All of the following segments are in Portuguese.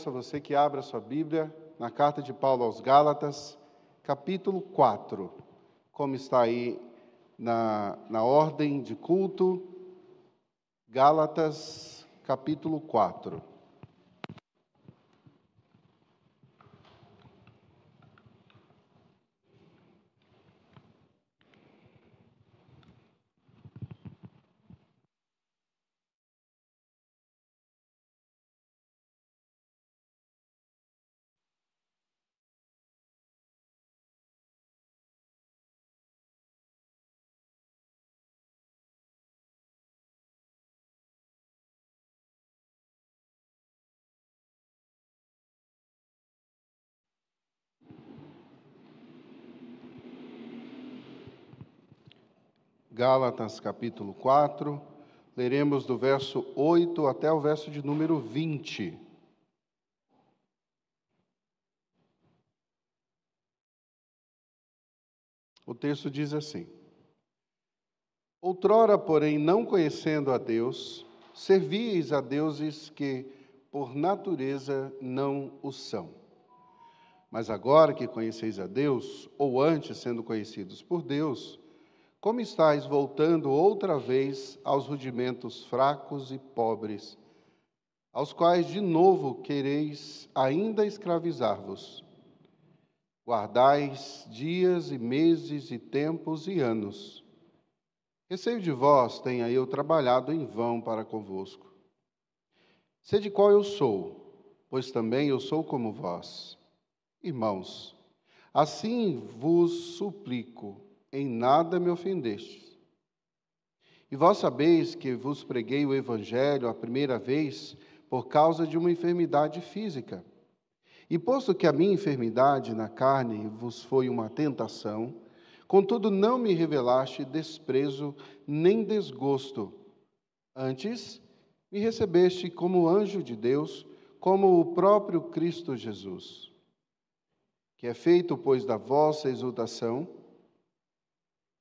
peço a você que abra sua Bíblia na carta de Paulo aos Gálatas, capítulo 4, como está aí na ordem de culto, Gálatas, capítulo 4. Gálatas, capítulo 4, leremos do verso 8 até o verso de número 20. O texto diz assim: Outrora, porém, não conhecendo a Deus, servíeis a deuses que, por natureza, não o são. Mas agora que conheceis a Deus, ou antes sendo conhecidos por Deus, como estáis voltando outra vez aos rudimentos fracos e pobres, aos quais de novo quereis ainda escravizar-vos? Guardais dias e meses e tempos e anos. Receio de vós tenha eu trabalhado em vão para convosco. Sede qual eu sou, pois também eu sou como vós. Irmãos, assim vos suplico, em nada me ofendestes. E vós sabeis que vos preguei o Evangelho a primeira vez por causa de uma enfermidade física. E posto que a minha enfermidade na carne vos foi uma tentação, contudo não me revelaste desprezo nem desgosto. Antes, me recebeste como anjo de Deus, como o próprio Cristo Jesus, que é feito, pois, da vossa exultação,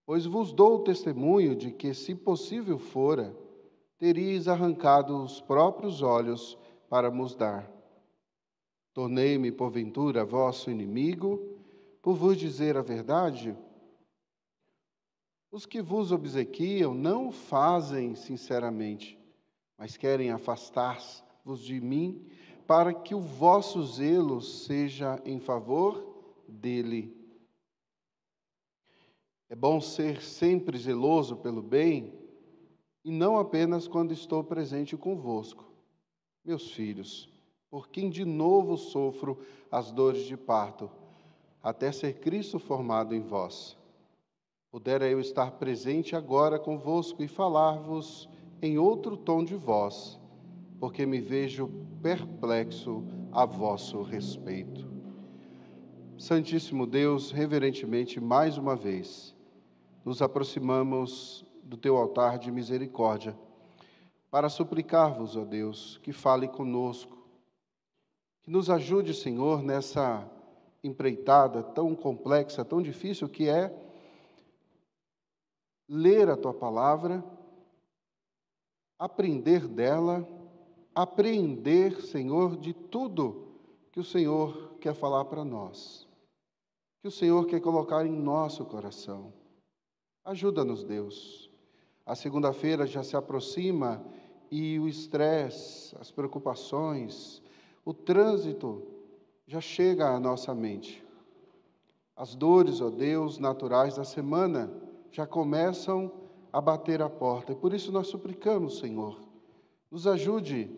pois vos dou testemunho de que, se possível fora, teríeis arrancado os próprios olhos para mos dar. Tornei-me, porventura, vosso inimigo, por vos dizer a verdade? Os que vos obsequiam não o fazem sinceramente, mas querem afastar-vos de mim, para que o vosso zelo seja em favor dele. É bom ser sempre zeloso pelo bem, e não apenas quando estou presente convosco, meus filhos, por quem de novo sofro as dores de parto, até ser Cristo formado em vós. Pudera eu estar presente agora convosco e falar-vos em outro tom de voz, porque me vejo perplexo a vosso respeito. Santíssimo Deus, reverentemente, mais uma vez, nos aproximamos do teu altar de misericórdia, para suplicar-vos, ó Deus, que fale conosco, que nos ajude, Senhor, nessa empreitada tão complexa, tão difícil que é ler a tua palavra, aprender dela, apreender, Senhor, de tudo que o Senhor quer falar para nós, que o Senhor quer colocar em nosso coração. Ajuda-nos, Deus. A segunda-feira já se aproxima e o estresse, as preocupações, o trânsito já chega à nossa mente. As dores, ó Deus, naturais da semana já começam a bater a porta. E por isso nós suplicamos, Senhor, nos ajude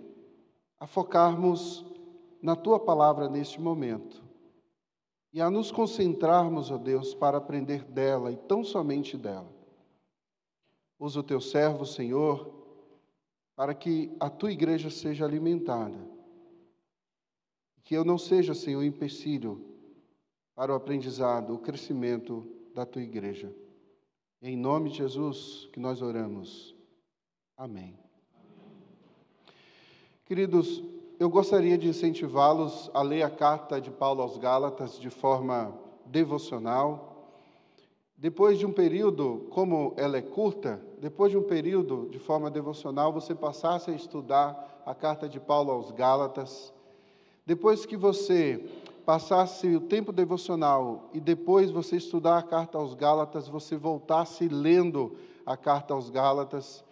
a focarmos na Tua palavra neste momento e a nos concentrarmos, ó Deus, para aprender dela e tão somente dela. Usa o Teu servo, Senhor, para que a Tua igreja seja alimentada. Que eu não seja, Senhor, empecilho para o aprendizado, o crescimento da Tua igreja. Em nome de Jesus que nós oramos. Amém. Queridos, eu gostaria de incentivá-los a ler a carta de Paulo aos Gálatas de forma devocional. Depois de um período, como ela é curta, depois de um período de forma devocional, você passasse a estudar a carta de Paulo aos Gálatas. Depois que você passasse o tempo devocional e depois você estudar a carta aos Gálatas, você voltasse lendo a carta aos Gálatas,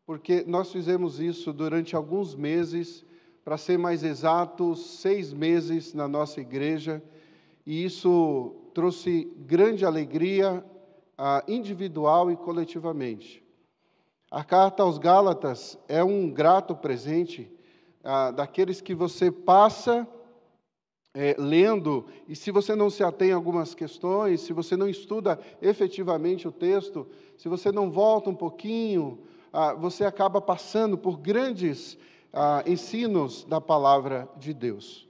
porque nós fizemos isso durante alguns meses, para ser mais exato, 6 meses na nossa igreja, e isso trouxe grande alegria individual e coletivamente. A carta aos Gálatas é um grato presente daqueles que você passa lendo, e se você não se atém a algumas questões, se você não estuda efetivamente o texto, se você não volta um pouquinho, você acaba passando por grandes ensinos da palavra de Deus.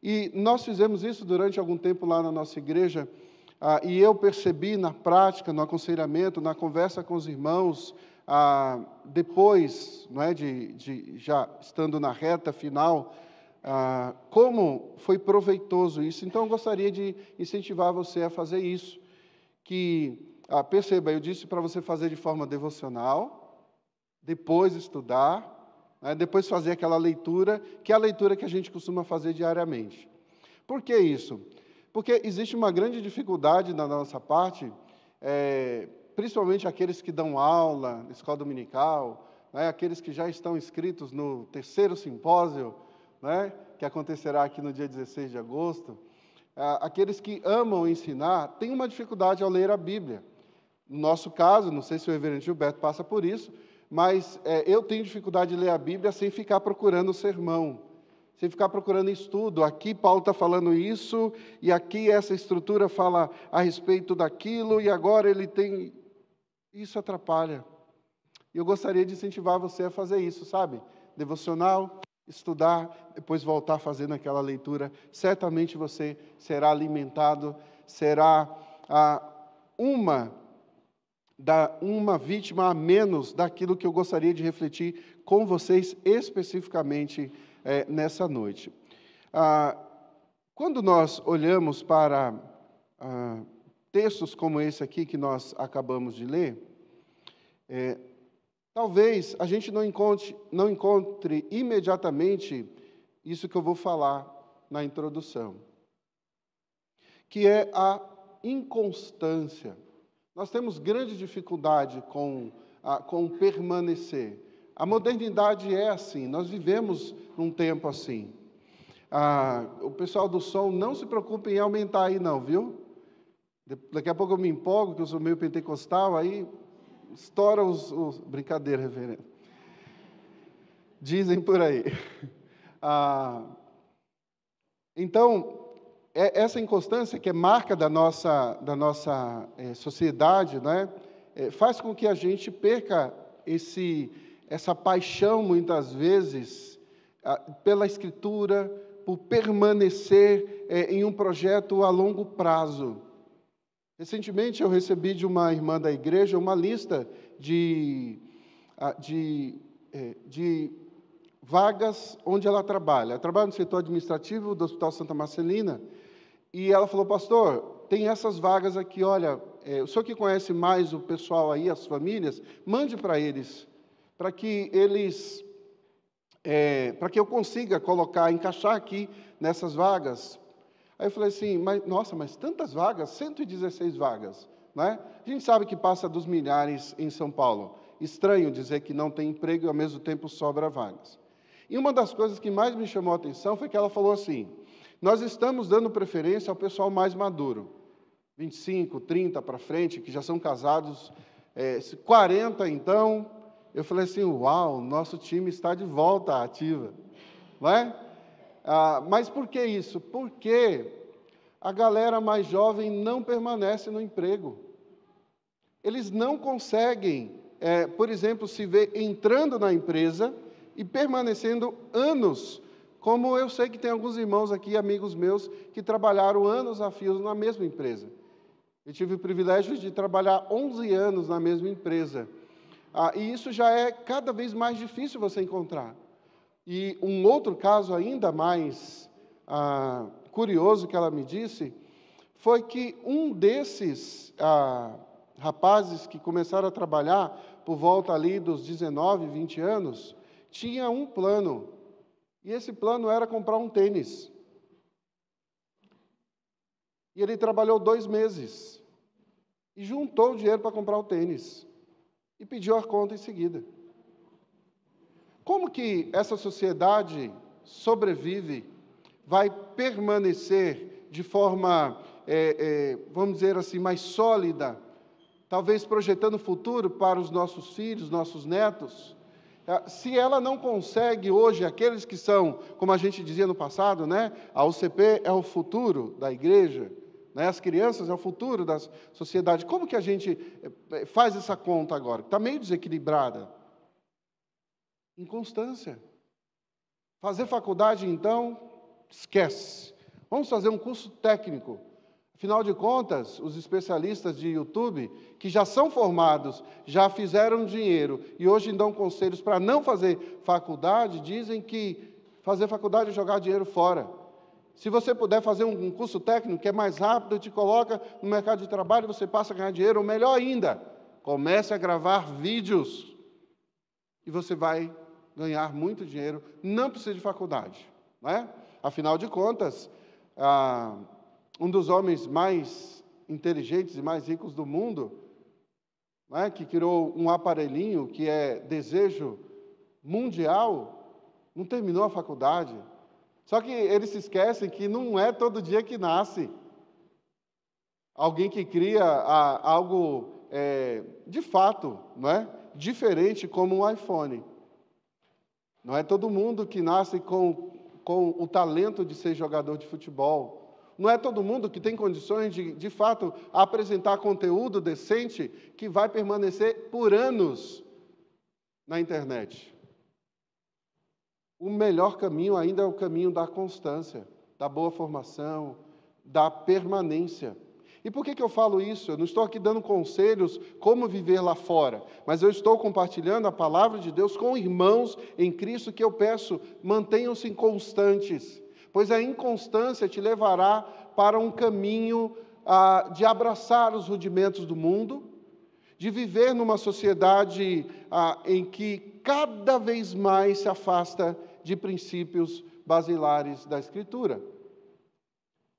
E nós fizemos isso durante algum tempo lá na nossa igreja, e eu percebi na prática, no aconselhamento, na conversa com os irmãos, depois, não é, de já estando na reta final, como foi proveitoso isso. Então, eu gostaria de incentivar você a fazer isso, que, perceba, eu disse para você fazer de forma devocional, depois estudar, né, depois fazer aquela leitura, que é a leitura que a gente costuma fazer diariamente. Por que isso? Porque existe uma grande dificuldade da nossa parte, principalmente aqueles que dão aula, escola dominical, né, aqueles que já estão inscritos no 3º simpósio, né, que acontecerá aqui no dia 16 de agosto, aqueles que amam ensinar, têm uma dificuldade ao ler a Bíblia. No nosso caso, não sei se o reverendo Gilberto passa por isso, mas eu tenho dificuldade de ler a Bíblia sem ficar procurando o sermão, sem ficar procurando estudo. Aqui Paulo está falando isso, e aqui essa estrutura fala a respeito daquilo, e agora ele tem... Isso atrapalha. E eu gostaria de incentivar você a fazer isso, sabe? Devocional, estudar, depois voltar fazendo aquela leitura. Certamente você será alimentado, será uma vítima a menos daquilo que eu gostaria de refletir com vocês especificamente nessa noite. Quando nós olhamos para textos como esse aqui que nós acabamos de ler, talvez a gente não encontre imediatamente isso que eu vou falar na introdução, que é a inconstância. Nós temos grande dificuldade com permanecer. A modernidade é assim, nós vivemos num tempo assim. O pessoal do som, não se preocupe em aumentar aí não, viu? Daqui a pouco eu me empolgo, que eu sou meio pentecostal, aí estoura os... Brincadeira, reverendo. Dizem por aí. Então, essa inconstância, que é marca da nossa sociedade, né, faz com que a gente perca essa paixão, muitas vezes, pela Escritura, por permanecer em um projeto a longo prazo. Recentemente, eu recebi de uma irmã da igreja uma lista de vagas onde ela trabalha. Ela trabalha no setor administrativo do Hospital Santa Marcelina, e ela falou: pastor, tem essas vagas aqui, olha, o senhor que conhece mais o pessoal aí, as famílias, mande para eles, para que eu consiga encaixar aqui nessas vagas. Aí eu falei assim, mas tantas vagas, 116 vagas, né? A gente sabe que passa dos milhares em São Paulo. Estranho dizer que não tem emprego e ao mesmo tempo sobra vagas. E uma das coisas que mais me chamou a atenção foi que ela falou assim: nós estamos dando preferência ao pessoal mais maduro, 25, 30 para frente, que já são casados, 40 então. Eu falei assim, uau, nosso time está de volta à ativa, não é? Mas por que isso? Porque a galera mais jovem não permanece no emprego. Eles não conseguem, por exemplo, se ver entrando na empresa e permanecendo anos, como eu sei que tem alguns irmãos aqui, amigos meus, que trabalharam anos a fio na mesma empresa. Eu tive o privilégio de trabalhar 11 anos na mesma empresa. E isso já é cada vez mais difícil você encontrar. E um outro caso ainda mais curioso que ela me disse, foi que um desses rapazes que começaram a trabalhar por volta ali dos 19, 20 anos, tinha um plano E esse plano era comprar um tênis. E ele trabalhou 2 meses. E juntou o dinheiro para comprar o tênis. E pediu a conta em seguida. Como que essa sociedade sobrevive, vai permanecer de forma, vamos dizer assim, mais sólida, talvez projetando o futuro para os nossos filhos, nossos netos, se ela não consegue hoje, aqueles que são, como a gente dizia no passado, né, a UCP é o futuro da igreja, né, as crianças é o futuro da sociedade, como que a gente faz essa conta agora? Está meio desequilibrada. Inconstância. Fazer faculdade, então, esquece. Vamos fazer um curso técnico. Afinal de contas, os especialistas de YouTube, que já são formados, já fizeram dinheiro e hoje dão conselhos para não fazer faculdade, dizem que fazer faculdade é jogar dinheiro fora. Se você puder fazer um curso técnico que é mais rápido, te coloca no mercado de trabalho, você passa a ganhar dinheiro, ou melhor ainda, comece a gravar vídeos e você vai ganhar muito dinheiro, não precisa de faculdade, né? Afinal de contas, um dos homens mais inteligentes e mais ricos do mundo, né, que criou um aparelhinho que é desejo mundial, não terminou a faculdade. Só que eles se esquecem que não é todo dia que nasce alguém que cria algo de fato, não é? Diferente como um iPhone. Não é todo mundo que nasce com o talento de ser jogador de futebol. Não é todo mundo que tem condições de fato, apresentar conteúdo decente que vai permanecer por anos na internet. O melhor caminho ainda é o caminho da constância, da boa formação, da permanência. E por que eu falo isso? Eu não estou aqui dando conselhos como viver lá fora, mas eu estou compartilhando a palavra de Deus com irmãos em Cristo que eu peço, mantenham-se constantes, pois a inconstância te levará para um caminho de abraçar os rudimentos do mundo, de viver numa sociedade em que cada vez mais se afasta de princípios basilares da Escritura.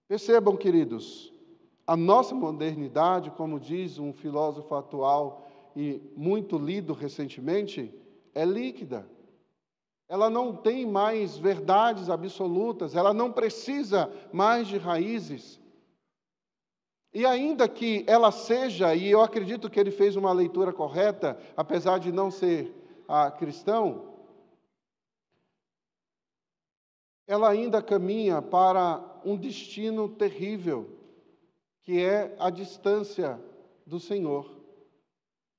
Percebam, queridos, a nossa modernidade, como diz um filósofo atual e muito lido recentemente, é líquida. Ela não tem mais verdades absolutas, ela não precisa mais de raízes. E ainda que ela seja, e eu acredito que ele fez uma leitura correta, apesar de não ser cristão, ela ainda caminha para um destino terrível, que é a distância do Senhor.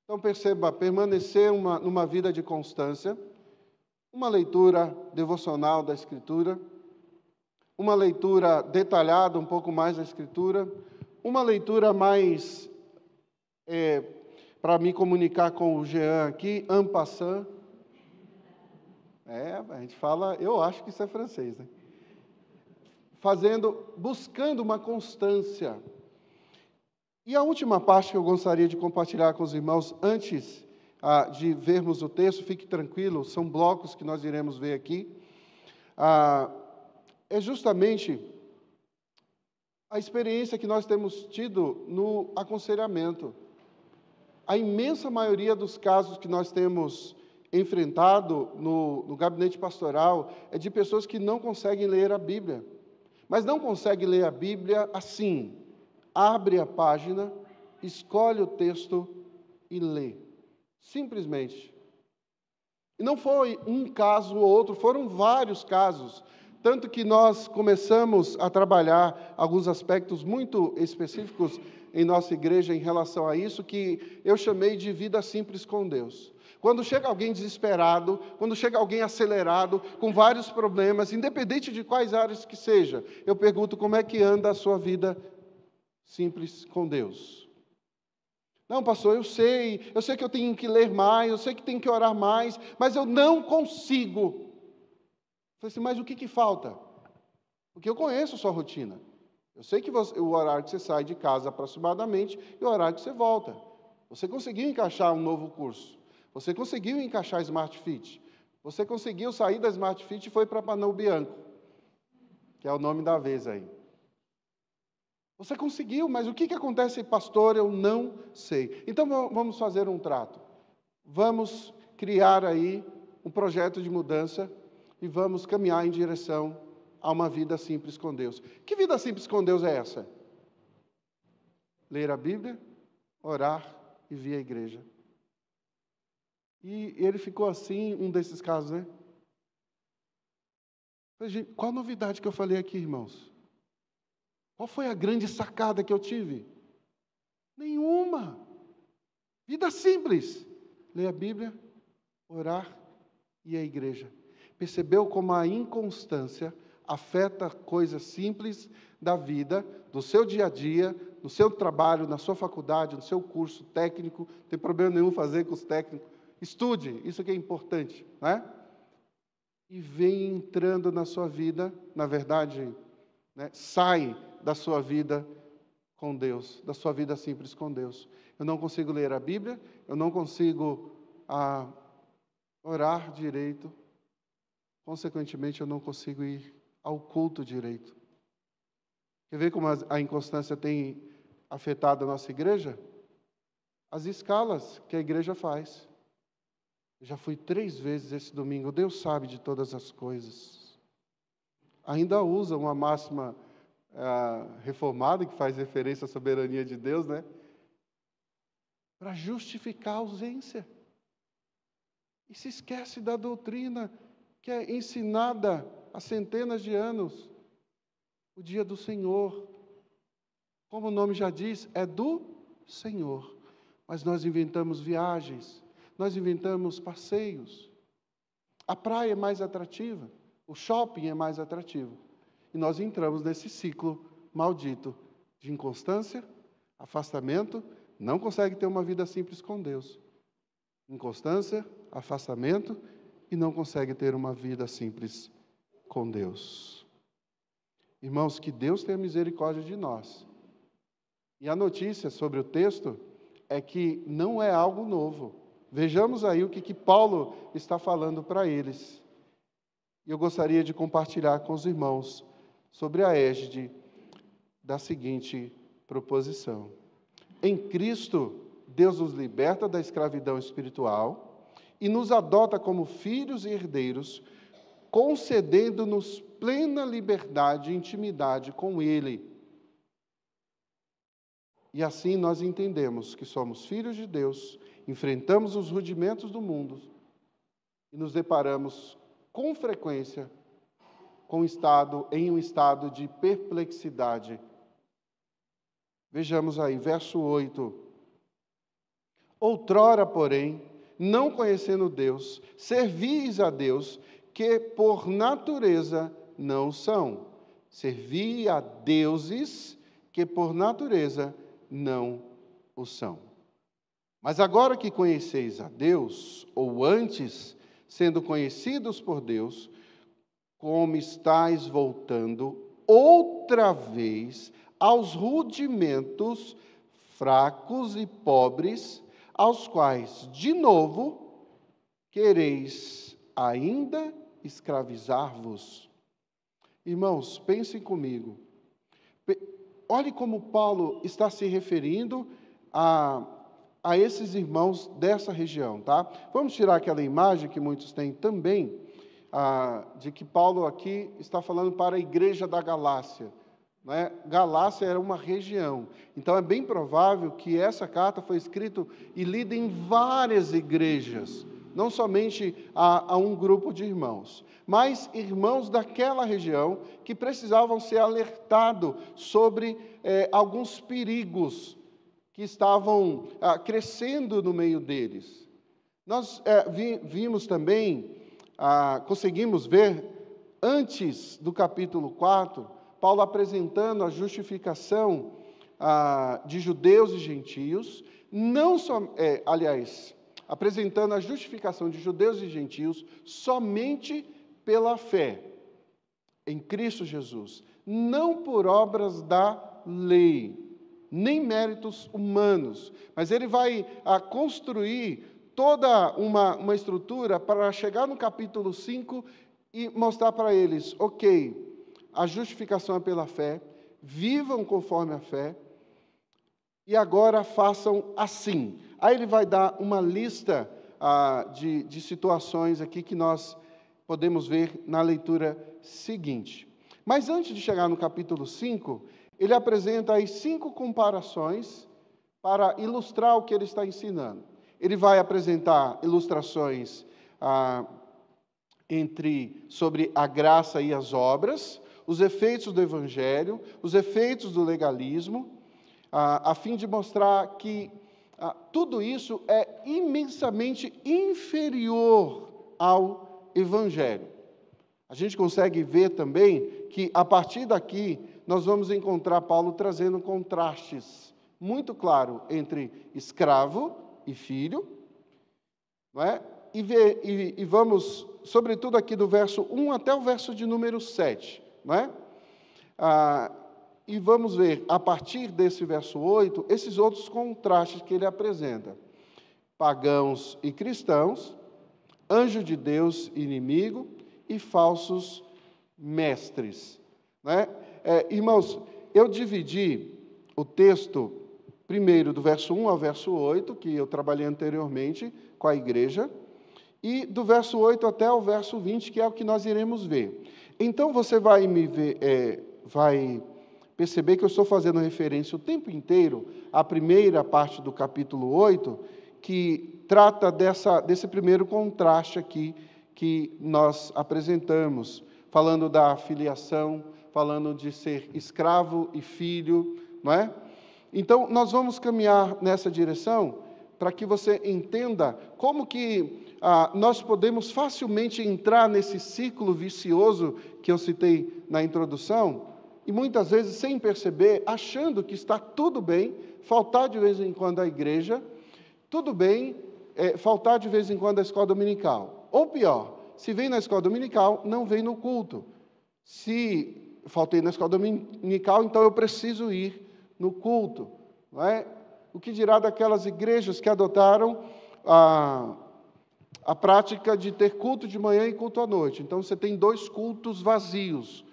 Então perceba, permanecer numa vida de constância, uma leitura devocional da Escritura, uma leitura detalhada um pouco mais da Escritura, uma leitura mais, para me comunicar com o Jean aqui, en passant. A gente fala, eu acho que isso é francês, né? Buscando uma constância. E a última parte que eu gostaria de compartilhar com os irmãos, antes de vermos o texto, fique tranquilo, são blocos que nós iremos ver aqui, é justamente a experiência que nós temos tido no aconselhamento. A imensa maioria dos casos que nós temos enfrentado no gabinete pastoral é de pessoas que não conseguem ler a Bíblia. Mas não conseguem ler a Bíblia assim. Abre a página, escolhe o texto e lê. Simplesmente. E não foi um caso ou outro, foram vários casos. Tanto que nós começamos a trabalhar alguns aspectos muito específicos em nossa igreja em relação a isso, que eu chamei de vida simples com Deus. Quando chega alguém desesperado, quando chega alguém acelerado, com vários problemas, independente de quais áreas que seja, eu pergunto como é que anda a sua vida simples com Deus. Não, pastor, eu sei que eu tenho que ler mais, eu sei que tenho que orar mais, mas eu não consigo. Eu falei assim, mas o que falta? Porque eu conheço a sua rotina. Eu sei que o horário que você sai de casa aproximadamente e o horário que você volta. Você conseguiu encaixar um novo curso. Você conseguiu encaixar Smart Fit. Você conseguiu sair da Smart Fit e foi para Panão Bianco, que é o nome da vez aí. Você conseguiu, mas o que acontece, pastor? Eu não sei. Então vamos fazer um trato. Vamos criar aí um projeto de mudança e vamos caminhar em direção a uma vida simples com Deus. Que vida simples com Deus é essa? Ler a Bíblia, orar e vir à igreja. E ele ficou assim, um desses casos, né? Qual a novidade que eu falei aqui, irmãos? Qual foi a grande sacada que eu tive? Nenhuma. Vida simples. Ler a Bíblia, orar e ir à igreja. Percebeu como a inconstância afeta coisas simples da vida, do seu dia a dia, no seu trabalho, na sua faculdade, no seu curso técnico? Não tem problema nenhum fazer curso técnico. Estude, isso que é importante, não é? E vem entrando na sua vida, na verdade, né, sai da sua vida com Deus, da sua vida simples com Deus. Eu não consigo ler a Bíblia, eu não consigo orar direito, consequentemente eu não consigo ir ao culto direito. Quer ver como a inconstância tem afetado a nossa igreja? As escalas que a igreja faz. Eu já fui 3 vezes esse domingo, Deus sabe de todas as coisas. Ainda usa uma máxima reformada, que faz referência à soberania de Deus, né? Para justificar a ausência. E se esquece da doutrina que é ensinada há centenas de anos. O dia do Senhor. Como o nome já diz, é do Senhor. Mas nós inventamos viagens, nós inventamos passeios. A praia é mais atrativa, o shopping é mais atrativo. E nós entramos nesse ciclo maldito de inconstância, afastamento, não consegue ter uma vida simples com Deus. Inconstância, afastamento e não consegue ter uma vida simples com Deus. Irmãos, que Deus tenha misericórdia de nós. E a notícia sobre o texto é que não é algo novo. Vejamos aí o que Paulo está falando para eles. E eu gostaria de compartilhar com os irmãos sobre a égide da seguinte proposição. Em Cristo, Deus nos liberta da escravidão espiritual e nos adota como filhos e herdeiros, concedendo-nos plena liberdade e intimidade com Ele. E assim nós entendemos que somos filhos de Deus, enfrentamos os rudimentos do mundo e nos deparamos com frequência em um estado de perplexidade. Vejamos aí, verso 8. Outrora, porém, não conhecendo Deus, servis a Deus, que por natureza não são. Servi a deuses que por natureza não o são. Mas agora que conheceis a Deus, ou antes, sendo conhecidos por Deus, como estáis voltando outra vez aos rudimentos fracos e pobres, aos quais, de novo, quereis ainda escravizar-vos. Irmãos, pensem comigo. Olhe como Paulo está se referindo a esses irmãos dessa região, tá? Vamos tirar aquela imagem que muitos têm também, de que Paulo aqui está falando para a igreja da Galácia. Né? Galácia era uma região, então é bem provável que essa carta foi escrita e lida em várias igrejas, não somente a um grupo de irmãos, mas irmãos daquela região que precisavam ser alertados sobre alguns perigos que estavam crescendo no meio deles. Nós vimos também, conseguimos ver, antes do capítulo 4, Paulo apresentando a justificação de judeus e gentios, apresentando a justificação de judeus e gentios somente pela fé em Cristo Jesus, não por obras da lei, nem méritos humanos, mas ele vai construir toda uma estrutura para chegar no capítulo 5 e mostrar para eles, ok, a justificação é pela fé, vivam conforme a fé, e agora façam assim. Aí ele vai dar uma lista de situações aqui que nós podemos ver na leitura seguinte. Mas antes de chegar no capítulo 5, ele apresenta aí 5 comparações para ilustrar o que ele está ensinando. Ele vai apresentar ilustrações sobre a graça e as obras, os efeitos do evangelho, os efeitos do legalismo, a fim de mostrar que tudo isso é imensamente inferior ao evangelho. A gente consegue ver também que, a partir daqui, nós vamos encontrar Paulo trazendo contrastes muito claros entre escravo e filho, não é? E vamos, sobretudo aqui do verso 1 até o verso de número 7, não é? E vamos ver, a partir desse verso 8, esses outros contrastes que ele apresenta. Pagãos e cristãos, anjo de Deus e inimigo, e falsos mestres. Né? Irmãos, eu dividi o texto, primeiro do verso 1 ao verso 8, que eu trabalhei anteriormente com a igreja, e do verso 8 até o verso 20, que é o que nós iremos ver. Então, você vai vai perceber que eu estou fazendo referência o tempo inteiro à primeira parte do capítulo 8, que trata desse primeiro contraste aqui, que nós apresentamos, falando da filiação, falando de ser escravo e filho, não é? Então, nós vamos caminhar nessa direção para que você entenda como que nós podemos facilmente entrar nesse ciclo vicioso que eu citei na introdução, e muitas vezes sem perceber, achando que está tudo bem, faltar de vez em quando à igreja, tudo bem faltar de vez em quando à escola dominical. Ou pior, se vem na escola dominical, não vem no culto. Se faltei na escola dominical, então eu preciso ir no culto. Não é? O que dirá daquelas igrejas que adotaram a prática de ter culto de manhã e culto à noite? Então você tem 2 cultos vazios,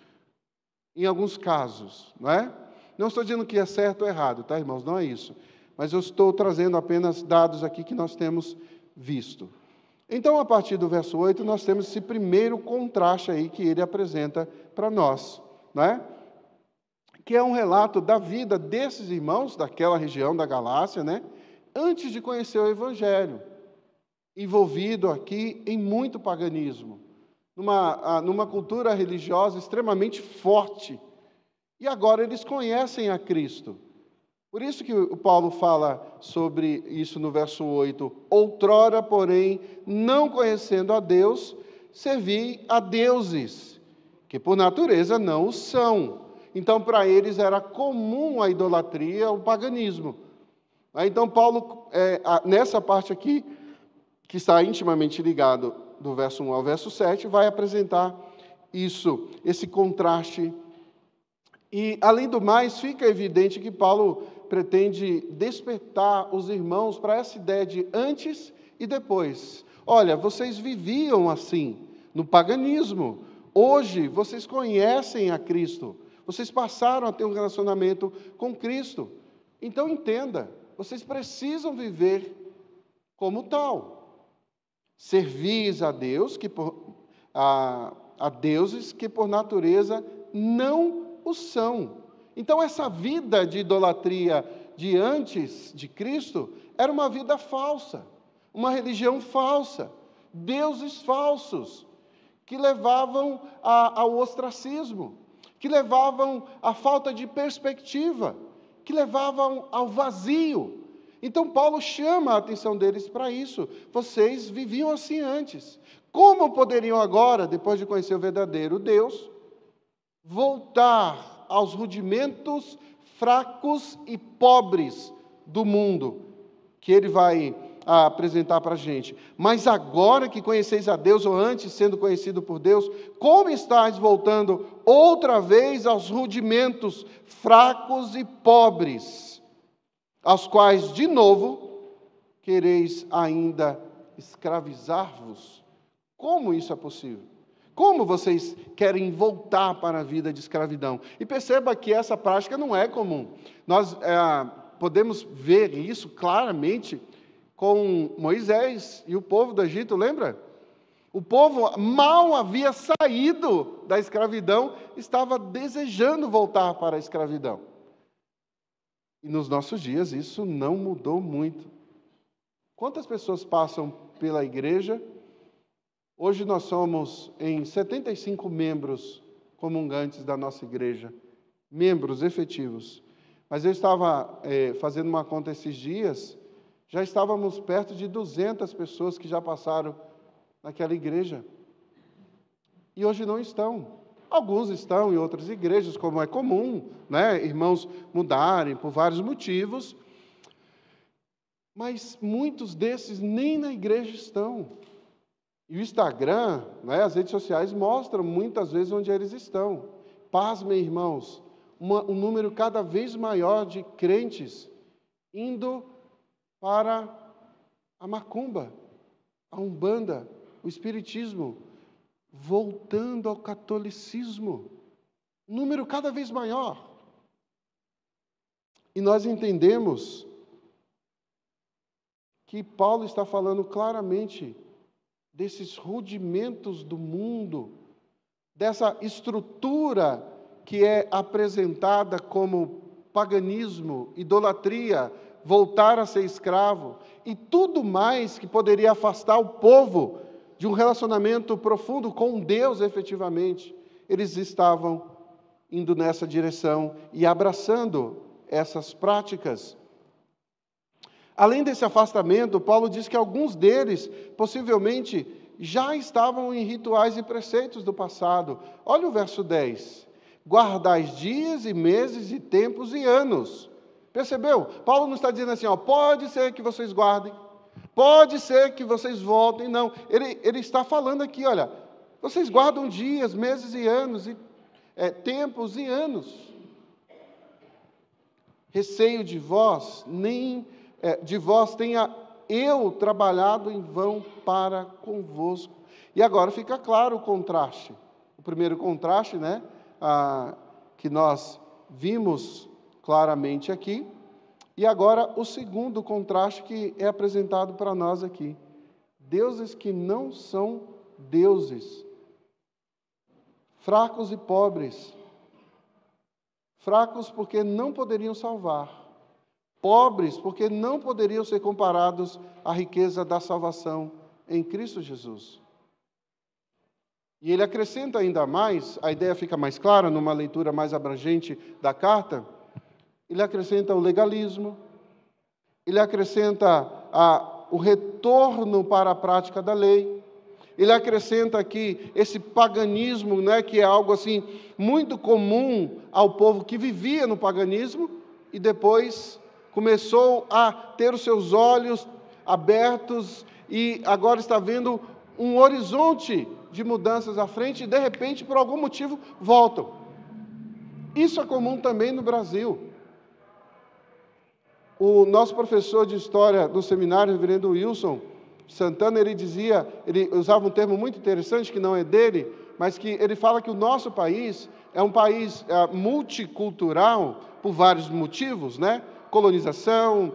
em alguns casos. Não é? Não estou dizendo que é certo ou errado, tá, irmãos? Não é isso. Mas eu estou trazendo apenas dados aqui que nós temos visto. Então, a partir do verso 8, nós temos esse primeiro contraste aí que ele apresenta para nós, né? Que é um relato da vida desses irmãos daquela região da Galácia, né? Antes de conhecer o Evangelho, envolvido aqui em muito paganismo, numa cultura religiosa extremamente forte. E agora eles conhecem a Cristo. Por isso que o Paulo fala sobre isso no verso 8. Outrora, porém, não conhecendo a Deus, servi a deuses, que por natureza não o são. Então, para eles era comum a idolatria, o paganismo. Então, Paulo, nessa parte aqui, que está intimamente ligado do verso 1 ao verso 7, vai apresentar isso, esse contraste. E, além do mais, fica evidente que Paulo pretende despertar os irmãos para essa ideia de antes e depois. Olha, vocês viviam assim, no paganismo. Hoje, vocês conhecem a Cristo. Vocês passaram a ter um relacionamento com Cristo. Então, entenda, vocês precisam viver como tal. Servis a Deus, a deuses que, por natureza, não o são. Então, essa vida de idolatria de antes de Cristo era uma vida falsa, uma religião falsa, deuses falsos, que levavam ao ostracismo, que levavam à falta de perspectiva, que levavam ao vazio. Então, Paulo chama a atenção deles para isso. Vocês viviam assim antes. Como poderiam agora, depois de conhecer o verdadeiro Deus, voltar aos rudimentos fracos e pobres do mundo, que ele vai apresentar para a gente? Mas agora que conheceis a Deus, ou antes sendo conhecido por Deus, como estáis voltando outra vez aos rudimentos fracos e pobres, aos quais, de novo, quereis ainda escravizar-vos? Como isso é possível? Como vocês querem voltar para a vida de escravidão? E perceba que essa prática não é comum. Nós podemos ver isso claramente com Moisés e o povo do Egito, lembra? O povo mal havia saído da escravidão, estava desejando voltar para a escravidão. E nos nossos dias isso não mudou muito. Quantas pessoas passam pela igreja? Hoje nós somos em 75 membros comungantes da nossa igreja, membros efetivos. Mas eu estava fazendo uma conta esses dias, já estávamos perto de 200 pessoas que já passaram naquela igreja. E hoje não estão. Alguns estão em outras igrejas, como é comum, né? Irmãos mudarem por vários motivos. Mas muitos desses nem na igreja estão. E o Instagram, né, as redes sociais mostram muitas vezes onde eles estão. Pasmem, irmãos, um número cada vez maior de crentes indo para a macumba, a umbanda, o espiritismo, voltando ao catolicismo. Um número cada vez maior. E nós entendemos que Paulo está falando claramente desses rudimentos do mundo, dessa estrutura que é apresentada como paganismo, idolatria, voltar a ser escravo, e tudo mais que poderia afastar o povo de um relacionamento profundo com Deus efetivamente. Eles estavam indo nessa direção e abraçando essas práticas. Além desse afastamento, Paulo diz que alguns deles, possivelmente, já estavam em rituais e preceitos do passado. Olha o verso 10. Guardais dias e meses e tempos e anos. Percebeu? Paulo não está dizendo assim, pode ser que vocês guardem, pode ser que vocês voltem. Não, ele está falando aqui, olha, vocês guardam dias, meses e anos, tempos e anos. Receio de vós, de vós tenha eu trabalhado em vão para convosco. E agora fica claro o contraste. O primeiro contraste, né, que nós vimos claramente aqui. E agora o segundo contraste que é apresentado para nós aqui. Deuses que não são deuses. Fracos e pobres. Fracos porque não poderiam salvar. Pobres, porque não poderiam ser comparados à riqueza da salvação em Cristo Jesus. E ele acrescenta ainda mais, a ideia fica mais clara numa leitura mais abrangente da carta, ele acrescenta o legalismo, ele acrescenta o retorno para a prática da lei, ele acrescenta aqui esse paganismo, né, que é algo assim muito comum ao povo que vivia no paganismo e depois começou a ter os seus olhos abertos e agora está vendo um horizonte de mudanças à frente e, de repente, por algum motivo, voltam. Isso é comum também no Brasil. O nosso professor de História do seminário, o reverendo Wilson Santana, ele usava um termo muito interessante, que não é dele, mas que ele fala que o nosso país é um país multicultural por vários motivos, né? Colonização,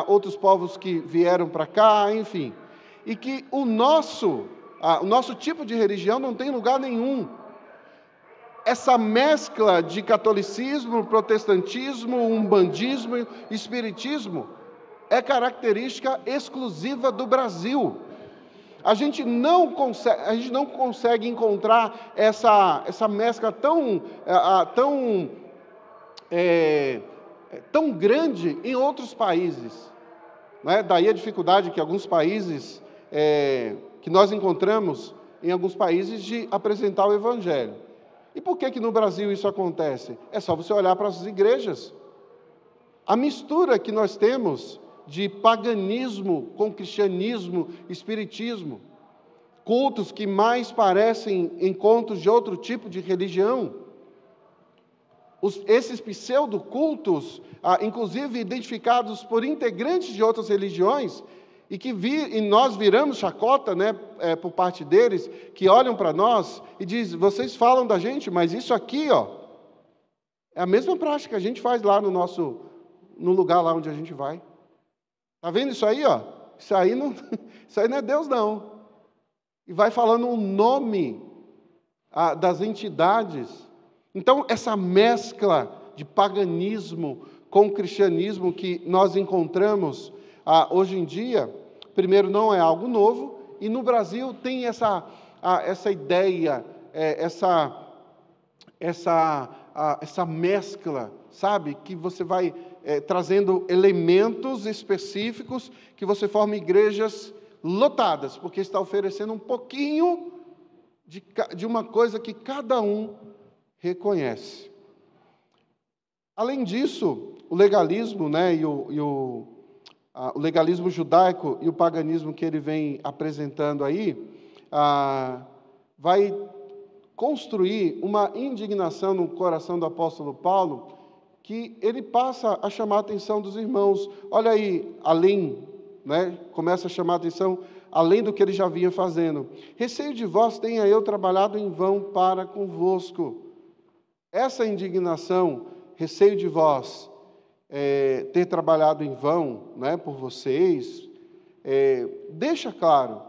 outros povos que vieram para cá, enfim. E que o nosso tipo de religião não tem lugar nenhum. Essa mescla de catolicismo, protestantismo, umbandismo, espiritismo, é característica exclusiva do Brasil. A gente não consegue encontrar essa mescla tão grande em outros países, né? Daí a dificuldade que alguns países, que nós encontramos em alguns países de apresentar o Evangelho. E por que no Brasil isso acontece? É só você olhar para as igrejas. A mistura que nós temos de paganismo com cristianismo, espiritismo, cultos que mais parecem encontros de outro tipo de religião. Esses pseudo-cultos, inclusive identificados por integrantes de outras religiões, e nós viramos chacota, né, por parte deles, que olham para nós e dizem, vocês falam da gente, mas isso aqui, ó, é a mesma prática que a gente faz lá no lugar lá onde a gente vai. Está vendo isso aí, ó? Isso aí não é Deus, não. E vai falando o nome das entidades. Então, essa mescla de paganismo com o cristianismo que nós encontramos hoje em dia, primeiro, não é algo novo, e no Brasil tem essa ideia, essa mescla, sabe? Que você vai trazendo elementos específicos, que você forma igrejas lotadas, porque está oferecendo um pouquinho de uma coisa que cada um reconhece. Além disso, o legalismo, né, o legalismo judaico e o paganismo que ele vem apresentando aí, vai construir uma indignação no coração do apóstolo Paulo, que ele passa a chamar a atenção dos irmãos. Olha aí, além, né, começa a chamar a atenção, além do que ele já vinha fazendo. Receio de vós tenha eu trabalhado em vão para convosco. Essa indignação, receio de vós ter trabalhado em vão, né, por vocês, deixa claro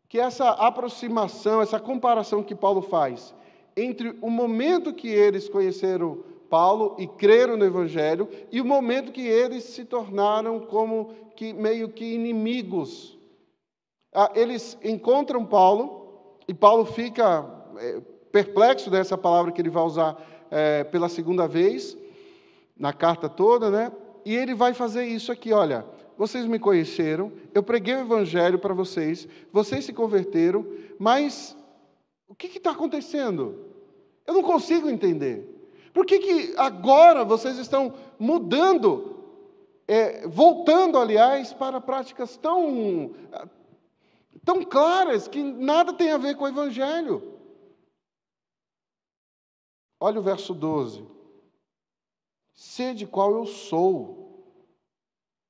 que essa aproximação, essa comparação que Paulo faz entre o momento que eles conheceram Paulo e creram no Evangelho e o momento que eles se tornaram como que meio que inimigos. Eles encontram Paulo e Paulo fica perplexo dessa palavra que ele vai usar pela segunda vez na carta toda, né? E ele vai fazer isso aqui, olha, vocês me conheceram, eu preguei o Evangelho para vocês, vocês se converteram, mas o que está acontecendo? Eu não consigo entender. Por que agora vocês estão mudando, voltando, aliás, para práticas tão claras que nada tem a ver com o Evangelho? Olha o verso 12. Sede qual eu sou,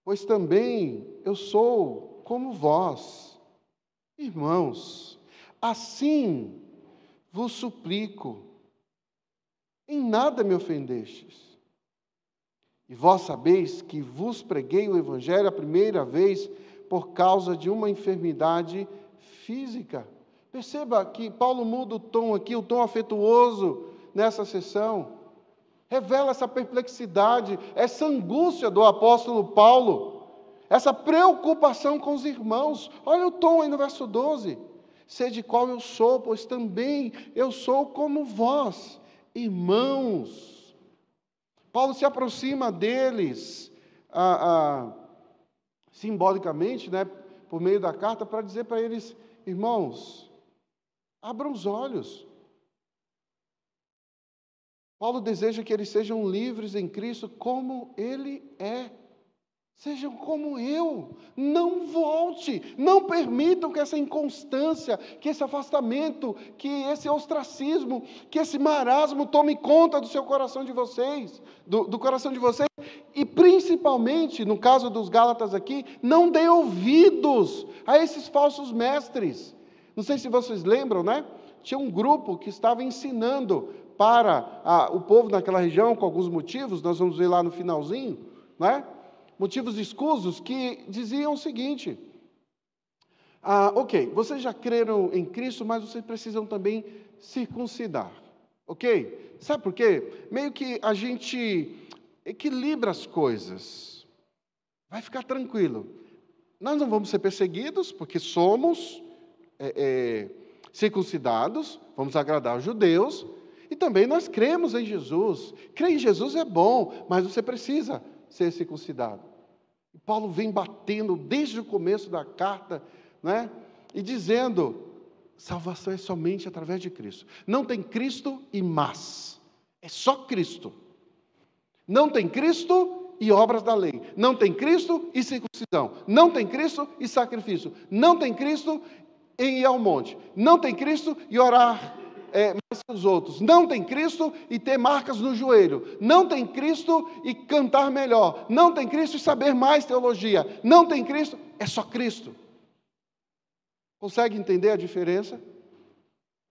pois também eu sou como vós, irmãos, assim vos suplico, em nada me ofendestes. E vós sabeis que vos preguei o Evangelho a primeira vez por causa de uma enfermidade física. Perceba que Paulo muda o tom aqui, o tom afetuoso nessa sessão. Revela essa perplexidade, essa angústia do apóstolo Paulo, essa preocupação com os irmãos. Olha o tom aí no verso 12. Sede qual eu sou, pois também eu sou como vós, irmãos. Paulo se aproxima deles, simbolicamente, né, por meio da carta, para dizer para eles, irmãos, abram os olhos. Paulo deseja que eles sejam livres em Cristo como Ele é. Sejam como eu. Não volte. Não permitam que essa inconstância, que esse afastamento, que esse ostracismo, que esse marasmo tome conta do seu coração de vocês, do coração de vocês. E principalmente, no caso dos Gálatas aqui, não dê ouvidos a esses falsos mestres. Não sei se vocês lembram, né? Tinha um grupo que estava ensinando para o povo naquela região, com alguns motivos, nós vamos ver lá no finalzinho, né? Motivos escusos que diziam o seguinte, ok, vocês já creram em Cristo, mas vocês precisam também circuncidar, ok? Sabe por quê? Meio que a gente equilibra as coisas, vai ficar tranquilo. Nós não vamos ser perseguidos, porque somos circuncidados, vamos agradar os judeus, e também nós cremos em Jesus. Crer em Jesus é bom, mas você precisa ser circuncidado. E Paulo vem batendo desde o começo da carta, né? E dizendo, salvação é somente através de Cristo. Não tem Cristo e mas. É só Cristo. Não tem Cristo e obras da lei. Não tem Cristo e circuncisão. Não tem Cristo e sacrifício. Não tem Cristo em ir ao monte. Não tem Cristo e orar mais que os outros. Não tem Cristo e ter marcas no joelho. Não tem Cristo e cantar melhor. Não tem Cristo e saber mais teologia. Não tem Cristo, é só Cristo. Consegue entender a diferença?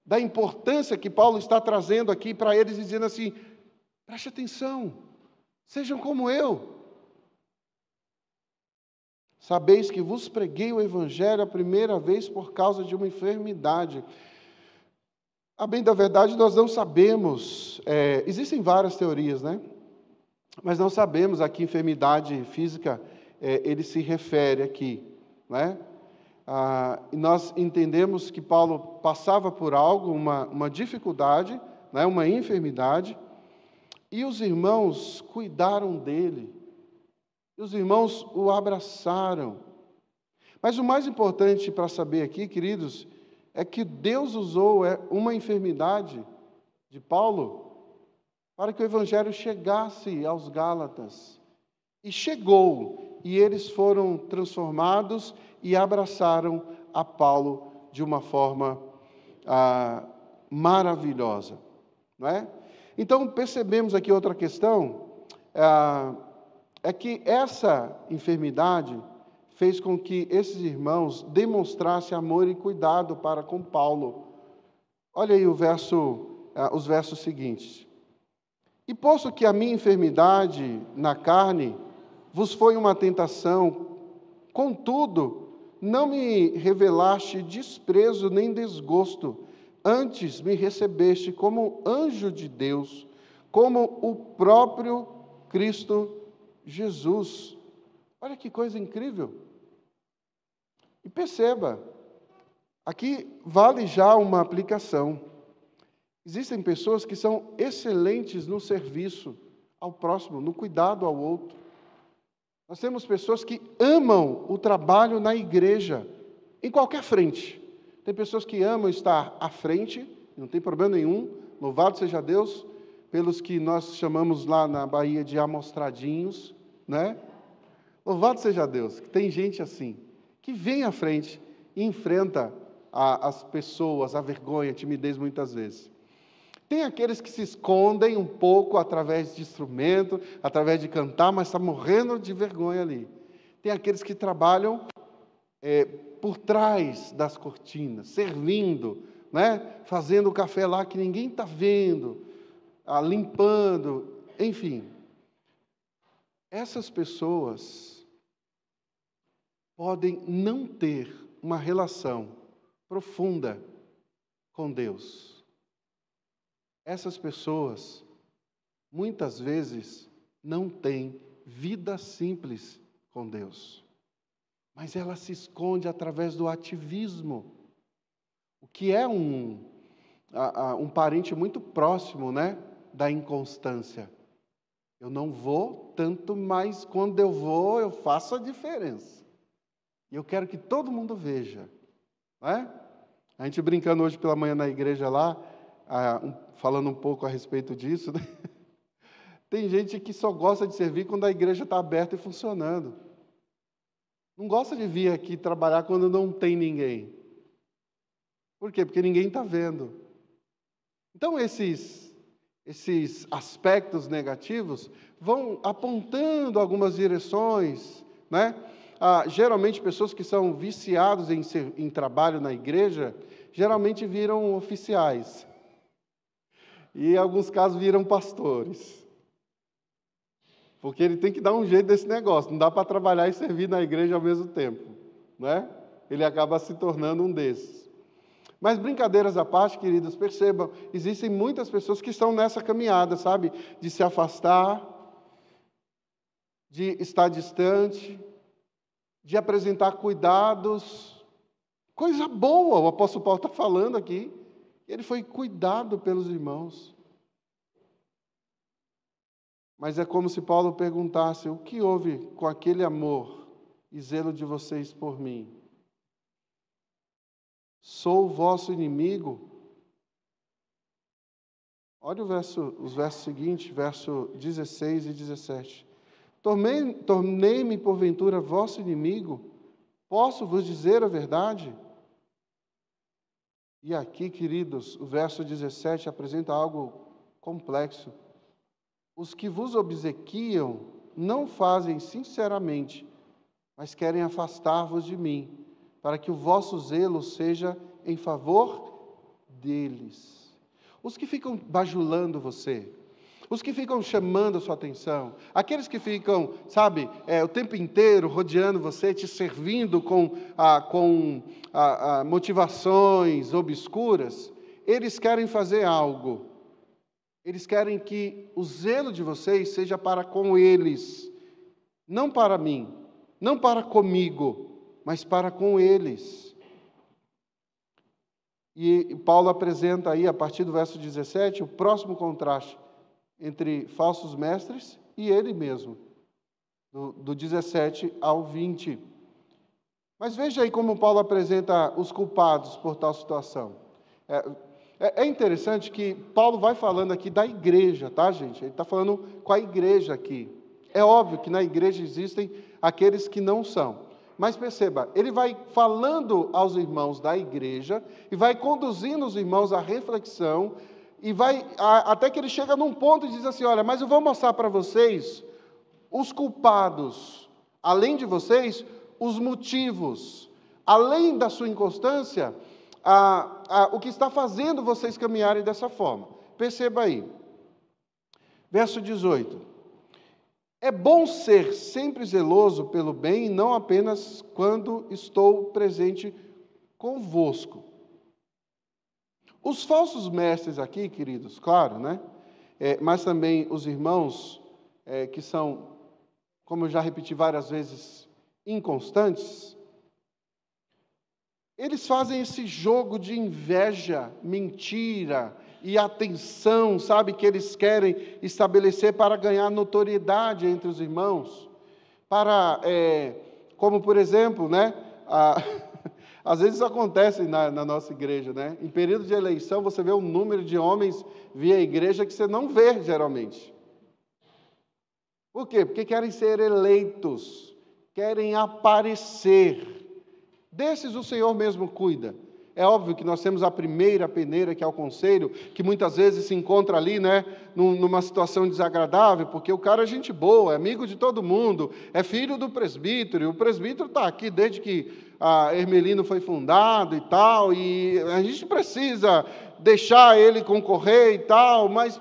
Da importância que Paulo está trazendo aqui para eles, dizendo assim: preste atenção, sejam como eu. Sabeis que vos preguei o Evangelho a primeira vez por causa de uma enfermidade. A bem da verdade, nós não sabemos, existem várias teorias, né? Mas não sabemos a que enfermidade física ele se refere aqui, né? E nós entendemos que Paulo passava por algo, uma dificuldade, né? Uma enfermidade, e os irmãos cuidaram dele, e os irmãos o abraçaram. Mas o mais importante para saber aqui, queridos, é que Deus usou uma enfermidade de Paulo para que o Evangelho chegasse aos Gálatas. E chegou, e eles foram transformados e abraçaram a Paulo de uma forma maravilhosa. Não é? Então, percebemos aqui outra questão, é que essa enfermidade fez com que esses irmãos demonstrassem amor e cuidado para com Paulo. Olha aí os versos seguintes. E posto que a minha enfermidade na carne vos foi uma tentação, contudo, não me revelaste desprezo nem desgosto, antes me recebeste como anjo de Deus, como o próprio Cristo Jesus. Olha que coisa incrível. E perceba, aqui vale já uma aplicação. Existem pessoas que são excelentes no serviço ao próximo, no cuidado ao outro. Nós temos pessoas que amam o trabalho na igreja, em qualquer frente. Tem pessoas que amam estar à frente, não tem problema nenhum, louvado seja Deus, pelos que nós chamamos lá na Bahia de amostradinhos, né? Louvado seja Deus, que tem gente assim, que vem à frente e enfrenta as pessoas, a vergonha, a timidez muitas vezes. Tem aqueles que se escondem um pouco através de instrumento, através de cantar, mas está morrendo de vergonha ali. Tem aqueles que trabalham por trás das cortinas, servindo, né? Fazendo o café lá que ninguém está vendo, limpando, enfim. Essas pessoas podem não ter uma relação profunda com Deus. Essas pessoas, muitas vezes, não têm vida simples com Deus. Mas ela se esconde através do ativismo, o que é um parente muito próximo, né, da inconstância. Eu não vou tanto, mas quando eu vou, eu faço a diferença. E eu quero que todo mundo veja. Não é? A gente brincando hoje pela manhã na igreja lá, falando um pouco a respeito disso, né? Tem gente que só gosta de servir quando a igreja está aberta e funcionando. Não gosta de vir aqui trabalhar quando não tem ninguém. Por quê? Porque ninguém está vendo. Então, esses aspectos negativos vão apontando algumas direções, né? Geralmente, pessoas que são viciadas em trabalho na igreja, geralmente viram oficiais. E, em alguns casos, viram pastores. Porque ele tem que dar um jeito desse negócio. Não dá para trabalhar e servir na igreja ao mesmo tempo, né? Ele acaba se tornando um desses. Mas brincadeiras à parte, queridos, percebam, existem muitas pessoas que estão nessa caminhada, sabe? De se afastar, de estar distante, de apresentar cuidados. Coisa boa, o apóstolo Paulo está falando aqui. Ele foi cuidado pelos irmãos. Mas é como se Paulo perguntasse: o que houve com aquele amor e zelo de vocês por mim? Sou o vosso inimigo? Olha os versos seguintes, verso 16 e 17. Tornei-me porventura vosso inimigo? Posso vos dizer a verdade? E aqui, queridos, o verso 17 apresenta algo complexo. Os que vos obsequiam não fazem sinceramente, mas querem afastar-vos de mim, para que o vosso zelo seja em favor deles. Os que ficam bajulando você, os que ficam chamando a sua atenção, aqueles que ficam, sabe, o tempo inteiro rodeando você, te servindo com motivações obscuras, eles querem fazer algo. Eles querem que o zelo de vocês seja para com eles, não para mim, não para comigo, mas para com eles. E Paulo apresenta aí, a partir do verso 17, o próximo contraste entre falsos mestres e ele mesmo, do 17 ao 20. Mas veja aí como Paulo apresenta os culpados por tal situação. É interessante que Paulo vai falando aqui da igreja, tá, gente? Ele está falando com a igreja aqui. É óbvio que na igreja existem aqueles que não são. Mas perceba, ele vai falando aos irmãos da igreja e vai conduzindo os irmãos à reflexão e vai até que ele chega num ponto e diz assim: olha, mas eu vou mostrar para vocês os culpados, além de vocês, os motivos, além da sua inconstância, o que está fazendo vocês caminharem dessa forma. Perceba aí, verso 18. É bom ser sempre zeloso pelo bem, não apenas quando estou presente convosco. Os falsos mestres aqui, queridos, claro, né? Mas também os irmãos que são, como eu já repeti várias vezes, inconstantes, eles fazem esse jogo de inveja, mentira e atenção, sabe, que eles querem estabelecer para ganhar notoriedade entre os irmãos, como por exemplo, né, às vezes acontece na nossa igreja, né, em período de eleição você vê um número de homens via igreja que você não vê geralmente. Por quê? Porque querem ser eleitos, querem aparecer. Desses o Senhor mesmo cuida. É óbvio que nós temos a primeira peneira, que é o conselho, que muitas vezes se encontra ali, né, numa situação desagradável, porque o cara é gente boa, é amigo de todo mundo, é filho do presbítero, e o presbítero está aqui desde que a Hermelino foi fundado e tal, e a gente precisa deixar ele concorrer e tal, mas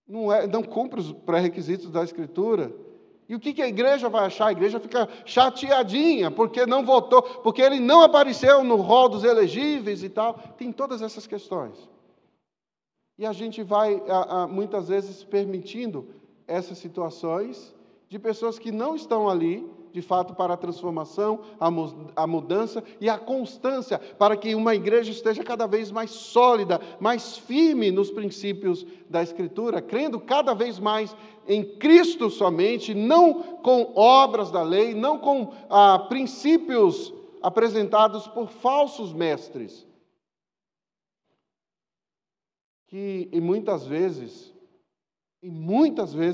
não cumpre os pré-requisitos da Escritura. E o que a igreja vai achar? A igreja fica chateadinha, porque não votou, porque ele não apareceu no rol dos elegíveis e tal. Tem todas essas questões. E a gente vai, muitas vezes, permitindo essas situações de pessoas que não estão ali, de fato, para a transformação, a mudança e a constância, para que uma igreja esteja cada vez mais sólida, mais firme nos princípios da Escritura, crendo cada vez mais em Cristo somente, não com obras da lei, não com princípios apresentados por falsos mestres, que e muitas vezes,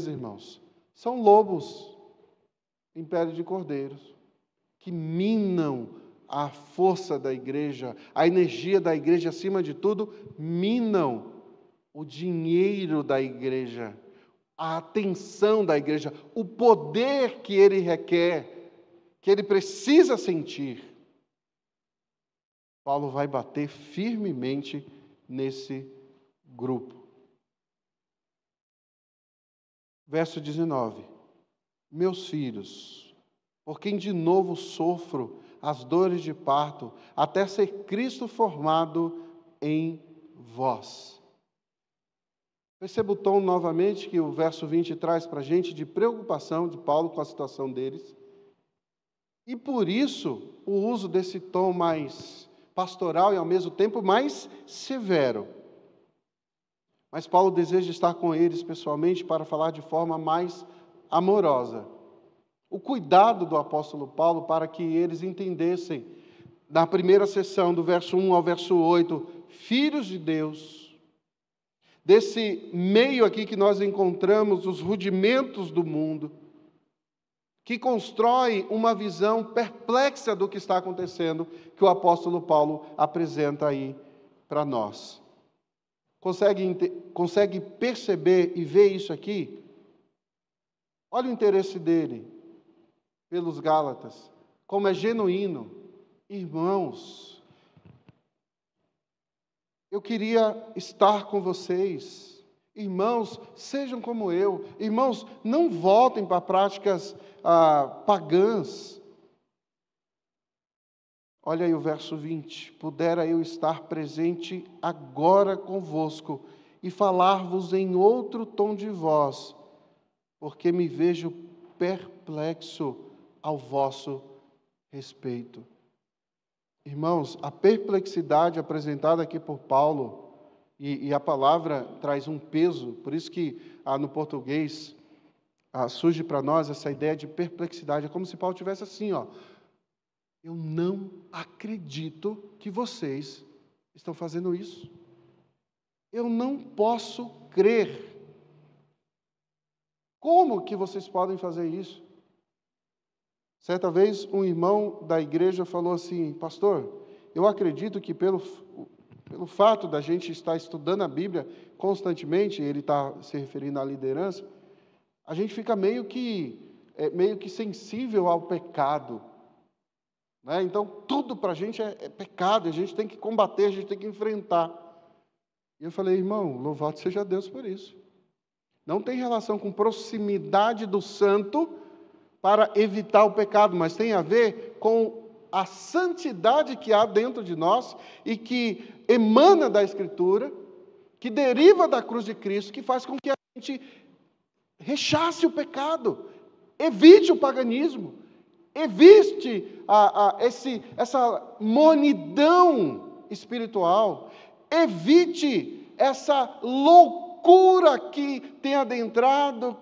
irmãos, são lobos em pele de cordeiros, que minam a força da igreja, a energia da igreja, acima de tudo, minam o dinheiro da igreja, a atenção da igreja, o poder que ele requer, que ele precisa sentir. Paulo vai bater firmemente nesse grupo. Verso 19. Meus filhos, por quem de novo sofro as dores de parto, até ser Cristo formado em vós. Perceba o tom novamente que o verso 20 traz para a gente de preocupação de Paulo com a situação deles. E por isso, o uso desse tom mais pastoral e ao mesmo tempo mais severo. Mas Paulo deseja estar com eles pessoalmente para falar de forma mais amorosa. O cuidado do apóstolo Paulo para que eles entendessem, na primeira sessão, do verso 1 ao verso 8, filhos de Deus, desse meio aqui que nós encontramos os rudimentos do mundo, que constrói uma visão perplexa do que está acontecendo, que o apóstolo Paulo apresenta aí para nós. Consegue perceber e ver isso aqui? Olha o interesse dele pelos Gálatas, como é genuíno. Irmãos, eu queria estar com vocês. Irmãos, sejam como eu. Irmãos, não voltem para práticas pagãs. Olha aí o verso 20. Pudera eu estar presente agora convosco e falar-vos em outro tom de voz, porque me vejo perplexo ao vosso respeito. Irmãos, a perplexidade apresentada aqui por Paulo, e a palavra traz um peso, por isso que no português surge para nós essa ideia de perplexidade. É como se Paulo tivesse assim, ó: eu não acredito que vocês estão fazendo isso. Eu não posso crer. Como que vocês podem fazer isso? Certa vez, um irmão da igreja falou assim: pastor, eu acredito que pelo fato da gente estar estudando a Bíblia constantemente, ele está se referindo à liderança, a gente fica meio que sensível ao pecado. Né? Então, tudo para a gente é pecado, a gente tem que combater, a gente tem que enfrentar. E eu falei: irmão, louvado seja Deus por isso. Não tem relação com proximidade do santo para evitar o pecado, mas tem a ver com a santidade que há dentro de nós e que emana da Escritura, que deriva da cruz de Cristo, que faz com que a gente rechace o pecado, evite o paganismo, evite essa mornidão espiritual, evite essa loucura que tem adentrado,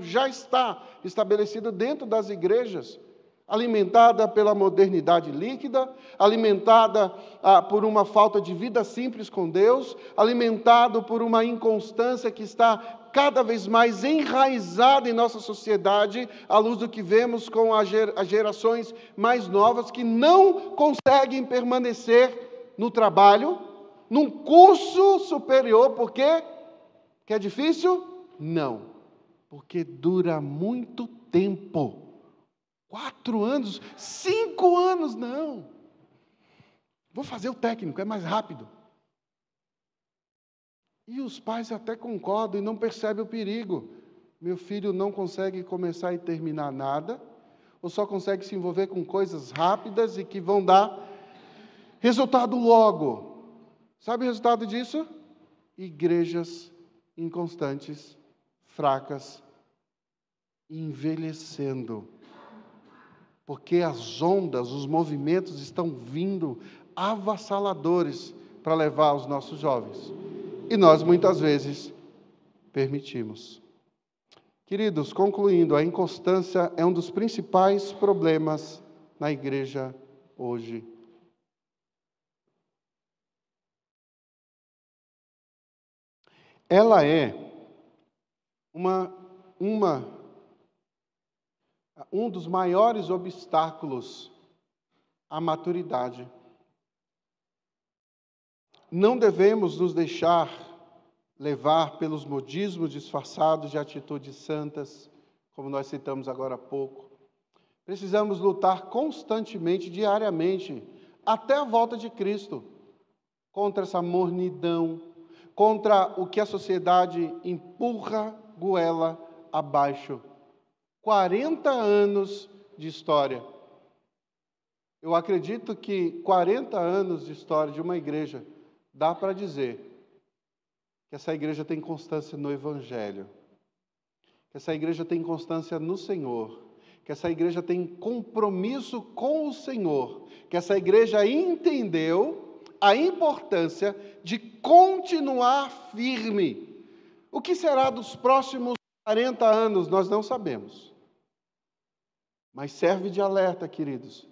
já está estabelecido dentro das igrejas, alimentada pela modernidade líquida, alimentada por uma falta de vida simples com Deus, alimentado por uma inconstância que está cada vez mais enraizada em nossa sociedade, à luz do que vemos com as gerações mais novas, que não conseguem permanecer no trabalho, num curso superior. Por quê? Que é difícil? Não, porque dura muito tempo. 4 anos, 5 anos, não. Vou fazer o técnico, é mais rápido. E os pais até concordam e não percebem o perigo. Meu filho não consegue começar e terminar nada, ou só consegue se envolver com coisas rápidas e que vão dar resultado logo. Sabe o resultado disso? Igrejas inconstantes, fracas, envelhecendo. Porque as ondas, os movimentos estão vindo avassaladores para levar os nossos jovens. E nós, muitas vezes, permitimos. Queridos, concluindo, a inconstância é um dos principais problemas na igreja hoje. Ela é um dos maiores obstáculos à maturidade. Não devemos nos deixar levar pelos modismos disfarçados de atitudes santas, como nós citamos agora há pouco. Precisamos lutar constantemente, diariamente, até a volta de Cristo, contra essa mornidão, contra o que a sociedade empurra goela abaixo. 40 anos de história. Eu acredito que 40 anos de história de uma igreja, dá para dizer que essa igreja tem constância no Evangelho, que essa igreja tem constância no Senhor, que essa igreja tem compromisso com o Senhor, que essa igreja entendeu a importância de continuar firme. O que será dos próximos 40 anos, nós não sabemos. Mas serve de alerta, queridos,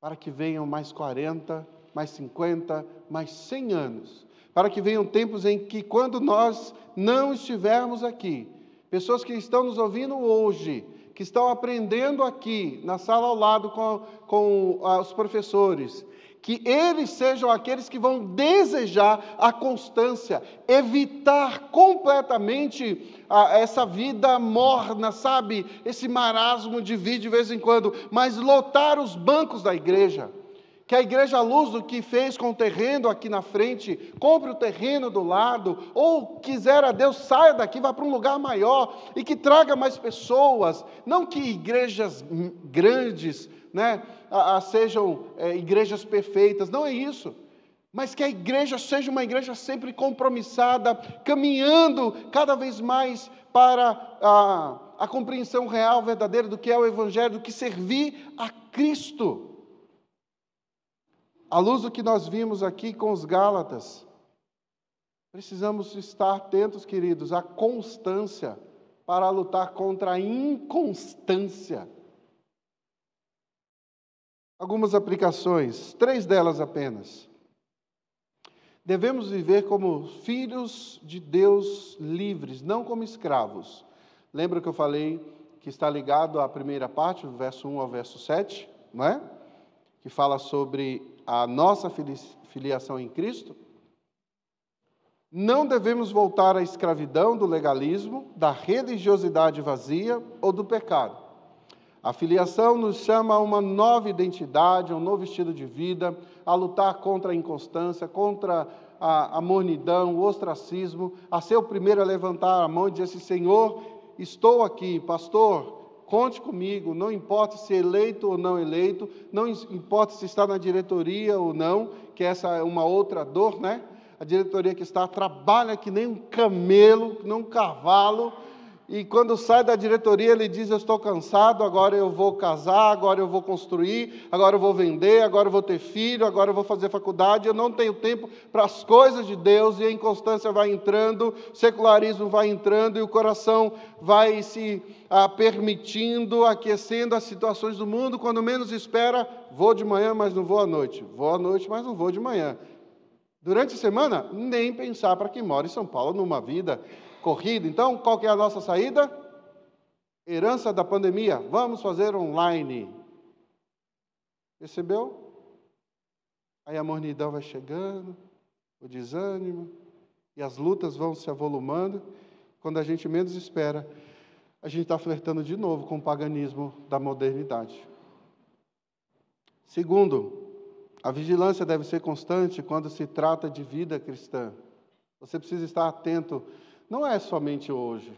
para que venham mais 40, mais 50, mais 100 anos. Para que venham tempos em que, quando nós não estivermos aqui, pessoas que estão nos ouvindo hoje, que estão aprendendo aqui, na sala ao lado com os professores, que eles sejam aqueles que vão desejar a constância, evitar completamente essa vida morna, sabe? Esse marasmo de vir de vez em quando, mas lotar os bancos da igreja. Que a igreja, à luz do que fez com o terreno aqui na frente, compre o terreno do lado, ou quiser a Deus, saia daqui, vá para um lugar maior, e que traga mais pessoas, não que igrejas grandes, né, sejam igrejas perfeitas, não é isso, mas que a igreja seja uma igreja sempre compromissada, caminhando cada vez mais para a compreensão real, verdadeira do que é o Evangelho, do que servir a Cristo. À luz do que nós vimos aqui com os Gálatas, precisamos estar atentos, queridos, à constância para lutar contra a inconstância. Algumas aplicações, 3 delas apenas. Devemos viver como filhos de Deus livres, não como escravos. Lembra que eu falei que está ligado à primeira parte, do verso 1 ao verso 7, não é? Que fala sobre a nossa filiação em Cristo. Não devemos voltar à escravidão do legalismo, da religiosidade vazia ou do pecado. A filiação nos chama a uma nova identidade, a um novo estilo de vida, a lutar contra a inconstância, contra a mornidão, o ostracismo, a ser o primeiro a levantar a mão e dizer assim: Senhor, estou aqui, pastor, conte comigo, não importa se eleito ou não eleito, não importa se está na diretoria ou não, que essa é uma outra dor, né? A diretoria que está, trabalha que nem um camelo, que nem um cavalo, e quando sai da diretoria ele diz: eu estou cansado, agora eu vou casar, agora eu vou construir, agora eu vou vender, agora eu vou ter filho, agora eu vou fazer faculdade, eu não tenho tempo para as coisas de Deus, e a inconstância vai entrando, o secularismo vai entrando, e o coração vai se permitindo, aquecendo as situações do mundo. Quando menos espera, vou de manhã, mas não vou à noite, vou à noite, mas não vou de manhã. Durante a semana, nem pensar para quem mora em São Paulo, numa vida corrida. Então, qual que é a nossa saída? Herança da pandemia, vamos fazer online. Percebeu? Aí a mornidão vai chegando, o desânimo, e as lutas vão se avolumando. Quando a gente menos espera, a gente está flertando de novo com o paganismo da modernidade. Segundo, a vigilância deve ser constante quando se trata de vida cristã. Você precisa estar atento, não é somente hoje,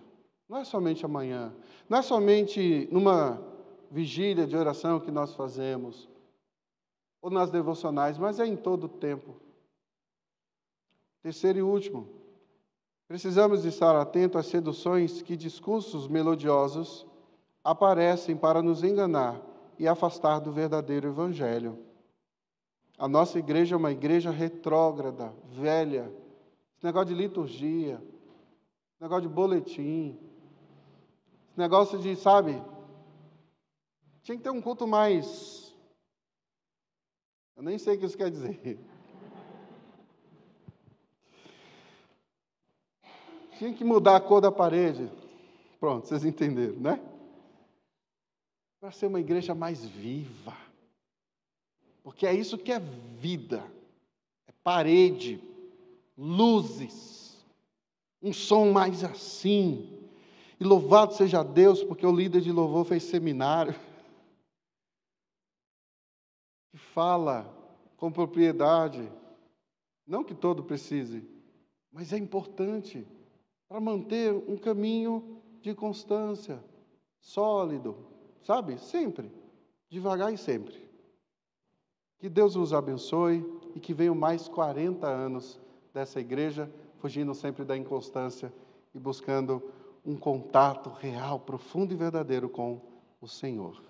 não é somente amanhã, não é somente numa vigília de oração que nós fazemos, ou nas devocionais, mas é em todo o tempo. Terceiro e último, precisamos estar atentos às seduções que discursos melodiosos aparecem para nos enganar e afastar do verdadeiro Evangelho. A nossa igreja é uma igreja retrógrada, velha. Esse negócio de liturgia, esse negócio de boletim, esse negócio de, sabe, tinha que ter um culto mais... Eu nem sei o que isso quer dizer. Tinha que mudar a cor da parede. Pronto, vocês entenderam, né? Para ser uma igreja mais viva. Porque é isso que é vida. É parede, luzes, um som mais assim. E louvado seja Deus, porque o líder de louvor fez seminário. Que fala com propriedade. Não que todo precise, mas é importante para manter um caminho de constância, sólido, sabe? Sempre, devagar e sempre. Que Deus nos abençoe e que venham mais 40 anos dessa igreja, fugindo sempre da inconstância e buscando um contato real, profundo e verdadeiro com o Senhor.